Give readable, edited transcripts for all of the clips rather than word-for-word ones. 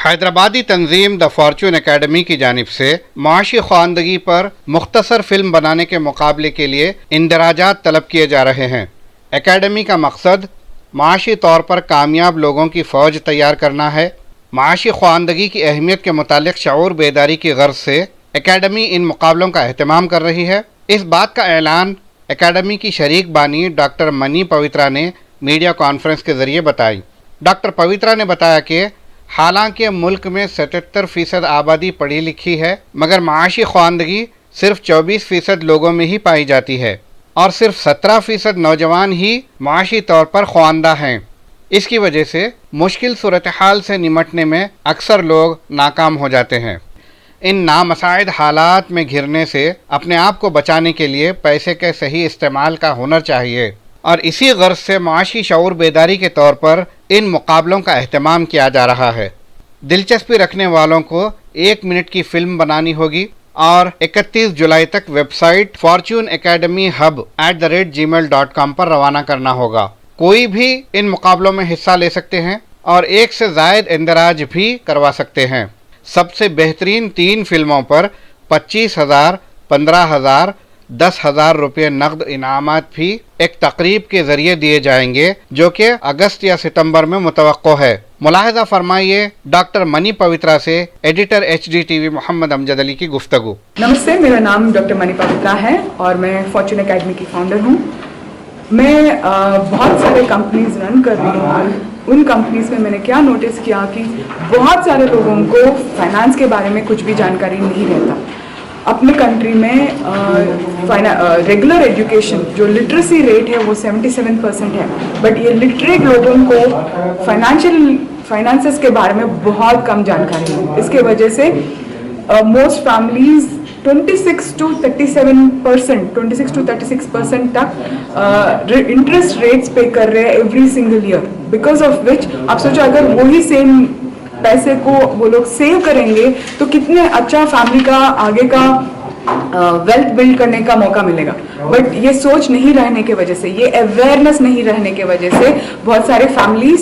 Hyderabadi Tanzeem the Fortune academy की जानिब से माशी ख्वानदगी पर मुख्तसर फिल्म बनाने के मुकाबले के लिए इंदराजात तलब किए जा रहे हैं। एकेडमी का मकसद माशी तौर पर कामयाब लोगों की फ़ौज तैयार करना है। माशी ख्वानदगी की अहमियत के मुतालिक शऊर बेदारी की गर्ज से एकेडमी इन मुकाबलों का अहतमाम कर रही है। इस बात का ऐलान एकेडमी की शरीक बानी डॉक्टर मनी पवित्रा ने मीडिया कॉन्फ्रेंस के ज़रिए बताई। डॉक्टर पवित्रा ने बताया कि हालांकि मुल्क में 77% आबादी पढ़ी लिखी है, मगर माशी ख्वानदगी सिर्फ 24% लोगों में ही पाई जाती है और सिर्फ 17% नौजवान ही माशी तौर पर ख्वानदा हैं। इसकी वजह से मुश्किल सूरत हाल से निमटने में अक्सर लोग नाकाम हो जाते हैं। इन नामसाइद हालात में घिरने से अपने आप को बचाने के लिए पैसे के सही इस्तेमाल का हुनर चाहिए और इसी गर्ज से माशी शऊर बेदारी के तौर पर इन मुकाबलों का अहतमाम किया जा रहा है। दिलचस्पी रखने वालों को 1 मिनट की फ़िल्म बनानी होगी और 31 जुलाई तक वेबसाइट fortuneacademyhub@gmail.com पर रवाना करना होगा। कोई भी इन मुकाबलों में हिस्सा ले सकते हैं और 1 से ज़ायद इंदराज भी करवा सकते हैं। सबसे बेहतरीन 3 फिल्मों पर 25,000, 15,000, 10,000 रुपये नकद इनामात भी एक तकरीब के ज़रिए दिए जाएंगे जो कि अगस्त या सितंबर में मुतवक्को है। मुलाहिज़ा फरमाइए डॉक्टर मनी पवित्रा से एडिटर HDTV मोहम्मद अमजद अली की गुफ्तगू। नमस्ते, मेरा नाम डॉक्टर मनी पवित्रा है और मैं फॉर्चून एकेडमी की फाउंडर हूँ। मैं बहुत सारे कंपनीज रन कर रही हूँ। उन कंपनीज में मैंने क्या नोटिस किया कि बहुत सारे लोगों को फाइनेंस के बारे में कुछ भी जानकारी नहीं रहता। अपने कंट्री में रेगुलर एजुकेशन जो लिटरेसी रेट है वो 77% है, बट ये लिटरेट लोगों को फाइनेंसेस के बारे में बहुत कम जानकारी है। इसके वजह से मोस्ट फैमिलीज 26 to 36% तक इंटरेस्ट रेट्स पे कर रहे हैं every single year, because of which आप सोचो अगर वही सेम पैसे को वो लोग सेव करेंगे तो कितने अच्छा फैमिली का आगे का वेल्थ बिल्ड करने का मौका मिलेगा। बट ये सोच नहीं रहने के वजह से, ये अवेयरनेस नहीं रहने के वजह से बहुत सारे फैमिलीज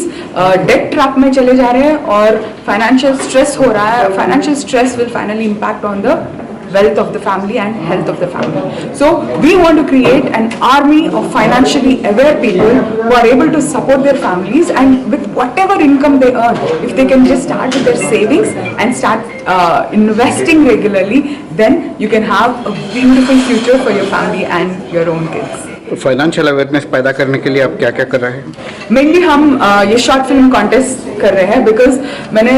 डेट ट्रैप में चले जा रहे हैं और फाइनेंशियल स्ट्रेस हो रहा है। Financial stress will finally impact on the wealth of the family and health of the family. So we want to create an army of financially aware people who are able to support their families, and with whatever income they earn, if they can just start with their savings and start investing regularly, then you can have a beautiful future for your family and your own kids. Financial awareness पैदा करने के लिए आप क्या क्या कर रहे हैं? मेनली हम ये शॉर्ट फिल्म कॉन्टेस्ट कर रहे हैं, बिकॉज मैंने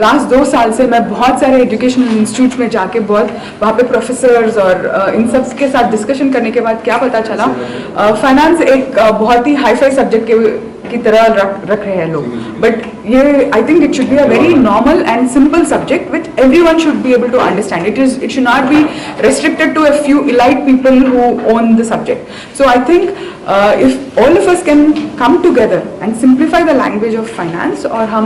लास्ट 2 साल से मैं बहुत सारे एजुकेशनल इंस्टीट्यूट में जाके वहाँ पे प्रोफेसर्स और इन सब के साथ डिस्कशन करने के बाद क्या पता चला, फाइनेंस एक बहुत ही हाई फाई सब्जेक्ट की तरह रख रहे हैं लोग। बट ये I think it should be a very normal and simple subject which everyone should be able to understand. It should not be restricted to a few elite people who own the subject. So I think if all of us can come together and simplify the language of finance, और हम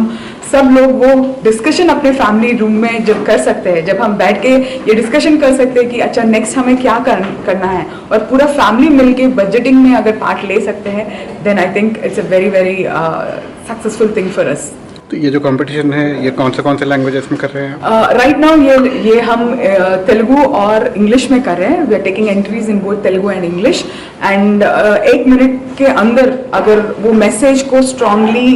सब लोग वो discussion अपने family room में जब कर सकते हैं, जब हम बैठ के ये डिस्कशन कर सकते हैं कि अच्छा नेक्स्ट हमें क्या करना है, और पूरा फैमिली मिलके बजटिंग में अगर पार्ट ले सकते हैं, then I think it's a very very successful thing for us. तो ये जो कंपटीशन है ये कौन से लैंग्वेजेस में कर रहे हैं? राइट नाउ ये हम तेलुगु और इंग्लिश में कर रहे हैं। We are taking entries in both Telugu and English, and 1 minute के अंदर अगर वो मैसेज को स्ट्रांगली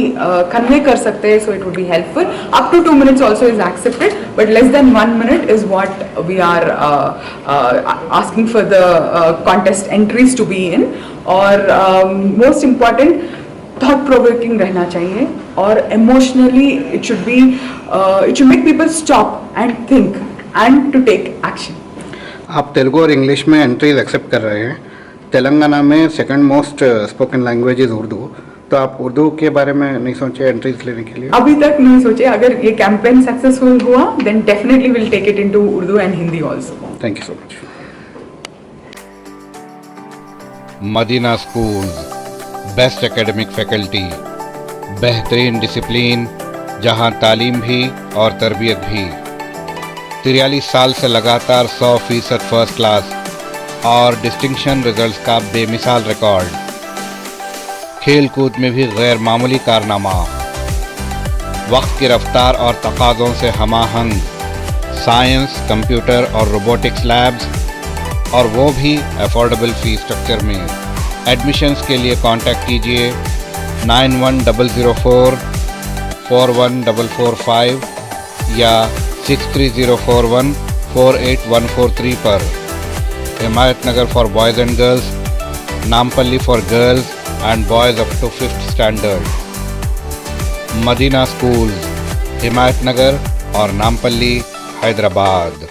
कन्वे कर सकते हैं, so it would be helpful. Up to 2 minutes also is accepted, but less than 1 minute is what we are asking for the contest entries to be in. और most important thought provoking रहना चाहिए और emotionally it should make people stop and think and to take action. आप तेलुगु और English में entries accept कर रहे हैं। तेलंगाना में second most spoken language is Urdu, तो आप उर्दू के बारे में नहीं सोचे एंट्रीज लेने के लिए? अभी तक नहीं सोचे। अगर ये कैंपेन सक्सेसफुल हुआ then definitely will take it into Urdu and Hindi also. Thank you so much. Madina school, best academic faculty, बेहतरीन डिसिप्लिन, जहां तालीम भी और तरबियत भी। 43 साल से लगातार 100% फर्स्ट क्लास और डिस्टिंक्शन रिजल्ट्स का बेमिसाल रिकॉर्ड। खेल कूद में भी गैर मामूली कारनामा। वक्त की रफ्तार और तकाज़ों से हमाहंग साइंस, कंप्यूटर और रोबोटिक्स लैब्स, और वो भी अफोर्डेबल फ़ी स्ट्रक्चर में। एडमिशन्स के लिए कांटेक्ट कीजिए 9100441445 या 6304148143 पर। Himayat Nagar for boys and girls, Nampally for girls and boys up to 5th standard. Madina school, Himayat Nagar और नामपल्ली, हैदराबाद।